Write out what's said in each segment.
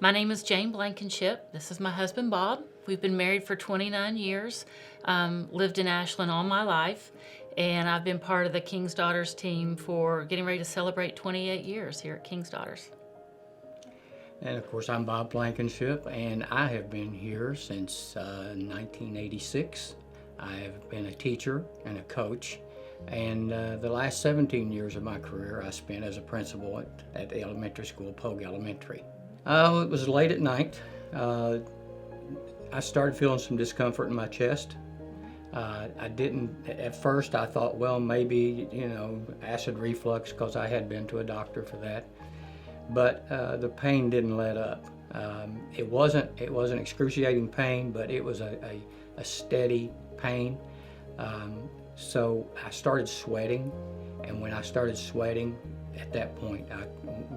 My name is Jane Blankenship. This is my husband, Bob. We've been married for 29 years, lived in Ashland all my life, and I've been part of the King's Daughters team for getting ready to celebrate 28 years here at King's Daughters. And of course, I'm Bob Blankenship, and I have been here since 1986. I've been a teacher and a coach, and the last 17 years of my career I spent as a principal at the elementary school, Pogue Elementary. It was late at night. I started feeling some discomfort in my chest. At first I thought, well, maybe, acid reflux, because I had been to a doctor for that. But the pain didn't let up. It wasn't excruciating pain, but it was a steady pain. So I started sweating, and when I started sweating, at that point I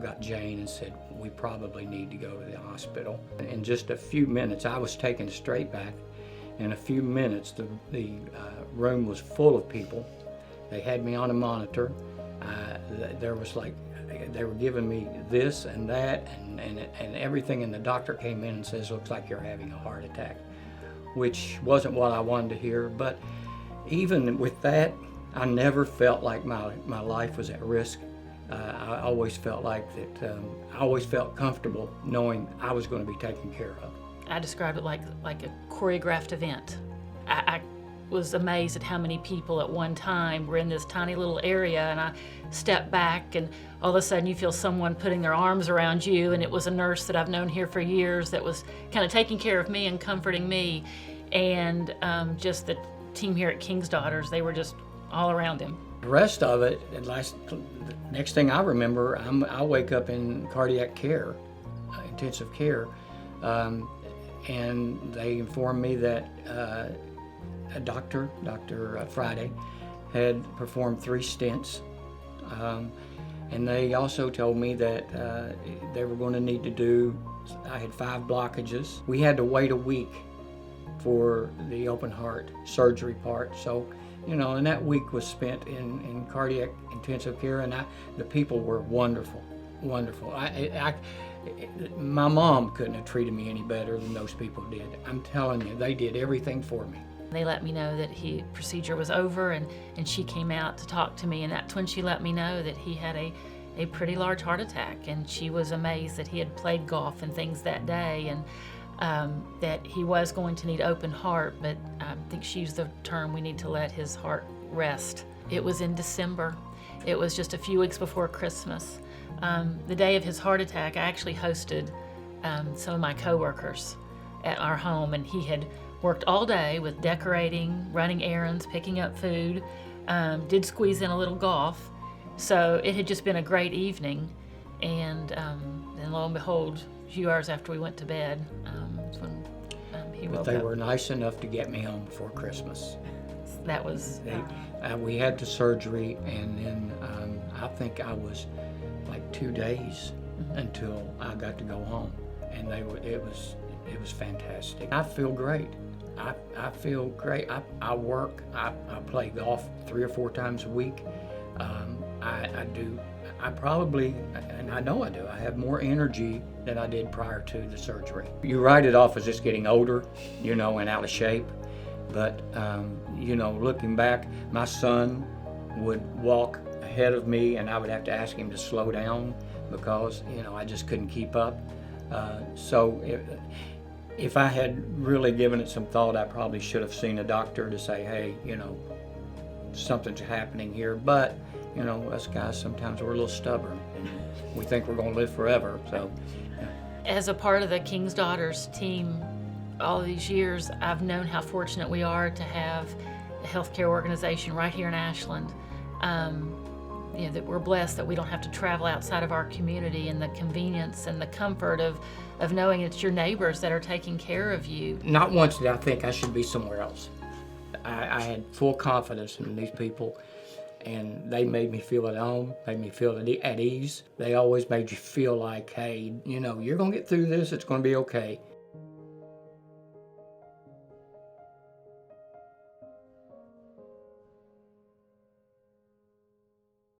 got Jane and said, we probably need to go to the hospital. In just a few minutes, I was taken straight back. In a few minutes, the room was full of people. They had me on a monitor. There was they were giving me this and that and everything, and the doctor came in and says, looks like you're having a heart attack, which wasn't what I wanted to hear. But even with that, I never felt like my life was at risk. I always felt like that. I always felt comfortable knowing I was going to be taken care of. I described it like a choreographed event. I was amazed at how many people at one time were in this tiny little area, and I stepped back, and all of a sudden you feel someone putting their arms around you, and it was a nurse that I've known here for years that was kind of taking care of me and comforting me, and just the team here at King's Daughters, they were just all around him. The rest of it, the next thing I remember, I wake up in cardiac care, intensive care, and they informed me that Dr. Friday, had performed 3 stents, and they also told me that they were going to need to do, I had 5 blockages. We had to wait a week for the open heart surgery part. So, and that week was spent in cardiac intensive care, and the people were wonderful, wonderful. My mom couldn't have treated me any better than those people did. I'm telling you, they did everything for me. They let me know that procedure was over, and she came out to talk to me, and that's when she let me know that he had a pretty large heart attack, and she was amazed that he had played golf and things that day, and that he was going to need open heart, but I think she used the term, we need to let his heart rest. It was in December. It was just a few weeks before Christmas. The day of his heart attack, I actually hosted some of my coworkers at our home, and he had worked all day with decorating, running errands, picking up food, did squeeze in a little golf. So it had just been a great evening, and then lo and behold, a few hours after we went to bed, when he woke up. But they were nice enough to get me home before Christmas. That was... we had the surgery, and then I think I was like 2 days until I got to go home, and it was fantastic. I feel great. I feel great. I work. I play golf 3 or 4 times a week. I do. I probably, and I know I do, I have more energy than I did prior to the surgery. You write it off as just getting older, and out of shape. But, looking back, my son would walk ahead of me, and I would have to ask him to slow down because, I just couldn't keep up. So if I had really given it some thought, I probably should have seen a doctor to say, hey, something's happening here. But, us guys, sometimes we're a little stubborn, and we think we're going to live forever. So, As a part of the King's Daughters team all these years, I've known how fortunate we are to have a healthcare organization right here in Ashland. That we're blessed that we don't have to travel outside of our community, and the convenience and the comfort of knowing it's your neighbors that are taking care of you. Not once did I think I should be somewhere else. I had full confidence in these people, and they made me feel at home, made me feel at ease. They always made you feel like, hey, you're going to get through this, it's going to be okay.